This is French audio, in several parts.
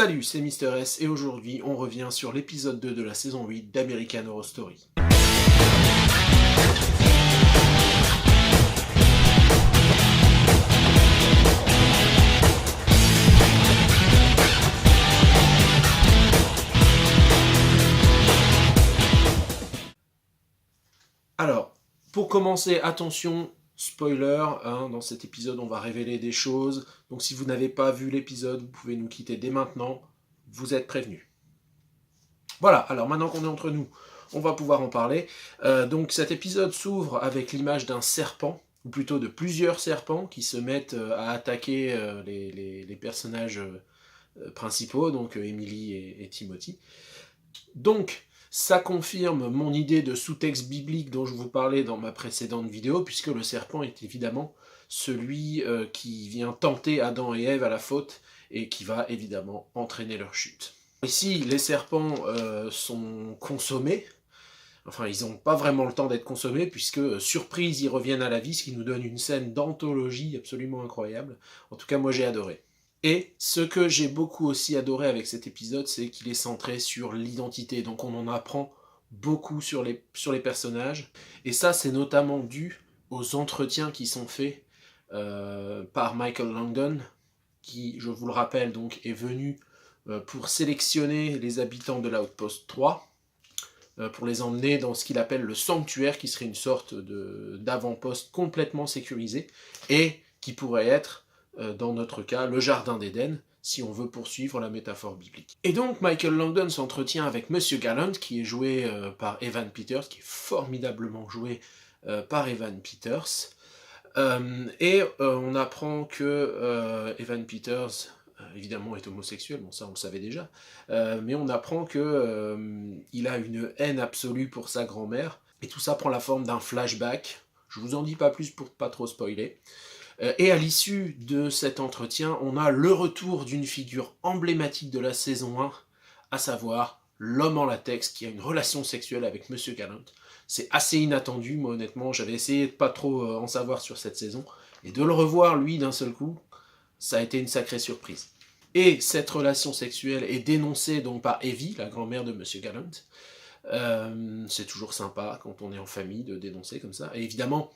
Salut, c'est Mister S et aujourd'hui on revient sur l'épisode 2 de la saison 8 d'American Horror Story. Alors, pour commencer, attention, spoiler, dans cet épisode on va révéler des choses, donc si vous n'avez pas vu l'épisode, vous pouvez nous quitter dès maintenant, vous êtes prévenus. Voilà, alors maintenant qu'on est entre nous, on va pouvoir en parler. Donc cet épisode s'ouvre avec l'image d'un serpent, ou plutôt de plusieurs serpents qui se mettent à attaquer les personnages principaux, donc Emily et Timothy. Donc, ça confirme mon idée de sous-texte biblique dont je vous parlais dans ma précédente vidéo, puisque le serpent est évidemment celui qui vient tenter Adam et Ève à la faute, et qui va évidemment entraîner leur chute. Ici, les serpents sont consommés, enfin ils n'ont pas vraiment le temps d'être consommés, puisque surprise, ils reviennent à la vie, ce qui nous donne une scène d'anthologie absolument incroyable. En tout cas, moi j'ai adoré. Et ce que j'ai beaucoup aussi adoré avec cet épisode, c'est qu'il est centré sur l'identité, donc on en apprend beaucoup sur les personnages, et ça c'est notamment dû aux entretiens qui sont faits par Michael Langdon, qui, je vous le rappelle, donc est venu pour sélectionner les habitants de l'Outpost 3, pour les emmener dans ce qu'il appelle le sanctuaire, qui serait une sorte d'avant-poste complètement sécurisé, et qui pourrait être dans notre cas, le Jardin d'Éden, si on veut poursuivre la métaphore biblique. Et donc, Michael Langdon s'entretient avec Monsieur Gallant, qui est joué par Evan Peters, qui est formidablement joué par Evan Peters. On apprend que Evan Peters, évidemment, est homosexuel, bon ça on le savait déjà, mais on apprend que il a une haine absolue pour sa grand-mère, et tout ça prend la forme d'un flashback. Je vous en dis pas plus pour pas trop spoiler. Et à l'issue de cet entretien, on a le retour d'une figure emblématique de la saison 1, à savoir l'homme en latex qui a une relation sexuelle avec Monsieur Gallant. C'est assez inattendu, moi honnêtement, j'avais essayé de pas trop en savoir sur cette saison, et de le revoir lui d'un seul coup, ça a été une sacrée surprise. Et cette relation sexuelle est dénoncée donc par Evie, la grand-mère de Monsieur Gallant. C'est toujours sympa quand on est en famille de dénoncer comme ça, et évidemment,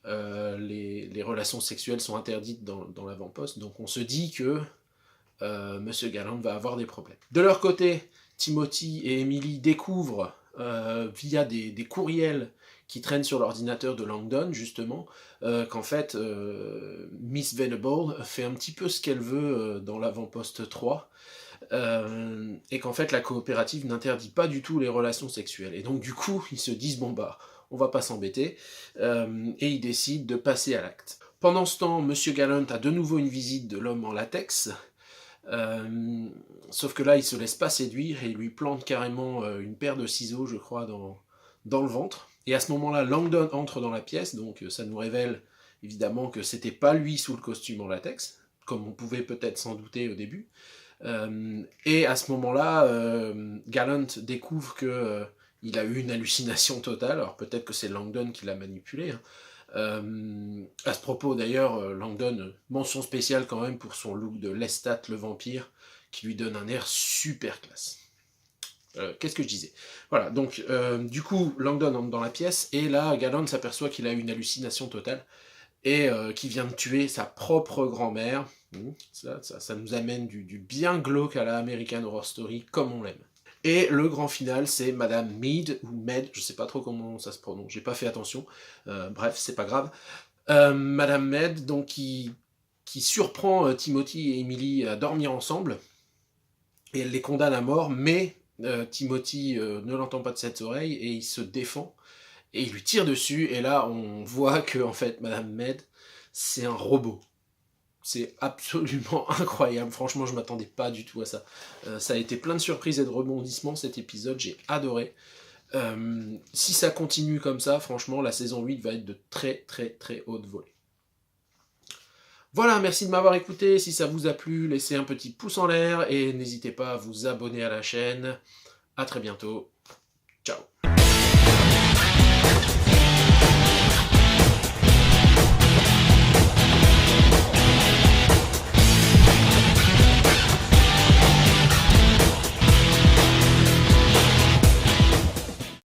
les relations sexuelles sont interdites dans l'avant-poste, donc on se dit que Monsieur Gallant va avoir des problèmes. De leur côté, Timothy et Emily découvrent via des courriels qui traînent sur l'ordinateur de Langdon, justement, qu'en fait, Miss Venable fait un petit peu ce qu'elle veut dans l'avant-poste 3, et qu'en fait la coopérative n'interdit pas du tout les relations sexuelles. Et donc du coup, ils se disent, bon bah, on va pas s'embêter, et ils décident de passer à l'acte. Pendant ce temps, Monsieur Gallant a de nouveau une visite de l'homme en latex, sauf que là, il se laisse pas séduire, et il lui plante carrément une paire de ciseaux, je crois, dans le ventre. Et à ce moment-là, Langdon entre dans la pièce, donc ça nous révèle évidemment que c'était pas lui sous le costume en latex, comme on pouvait peut-être s'en douter au début. Et à ce moment-là, Gallant découvre que il a eu une hallucination totale, alors peut-être que c'est Langdon qui l'a manipulé. À ce propos d'ailleurs, Langdon, mention spéciale quand même pour son look de Lestat le vampire, qui lui donne un air super classe. Qu'est-ce que je disais? Voilà, donc du coup, Langdon entre dans la pièce, et là, Gallant s'aperçoit qu'il a eu une hallucination totale, et qui vient de tuer sa propre grand-mère. Ça nous amène du bien glauque à la American Horror Story, comme on l'aime. Et le grand final, c'est Madame Mead, ou Med, je sais pas trop comment ça se prononce, j'ai pas fait attention, bref, c'est pas grave. Madame Med, donc, qui surprend Timothy et Emily à dormir ensemble, et elle les condamne à mort, mais Timothy ne l'entend pas de ses oreilles, et il se défend, et il lui tire dessus, et là, on voit que, en fait, Madame Med, c'est un robot. C'est absolument incroyable, franchement je m'attendais pas du tout à ça. Ça a été plein de surprises et de rebondissements cet épisode, j'ai adoré. Si ça continue comme ça, franchement la saison 8 va être de très très très haute volée. Voilà, merci de m'avoir écouté, si ça vous a plu, laissez un petit pouce en l'air et n'hésitez pas à vous abonner à la chaîne. A très bientôt, ciao.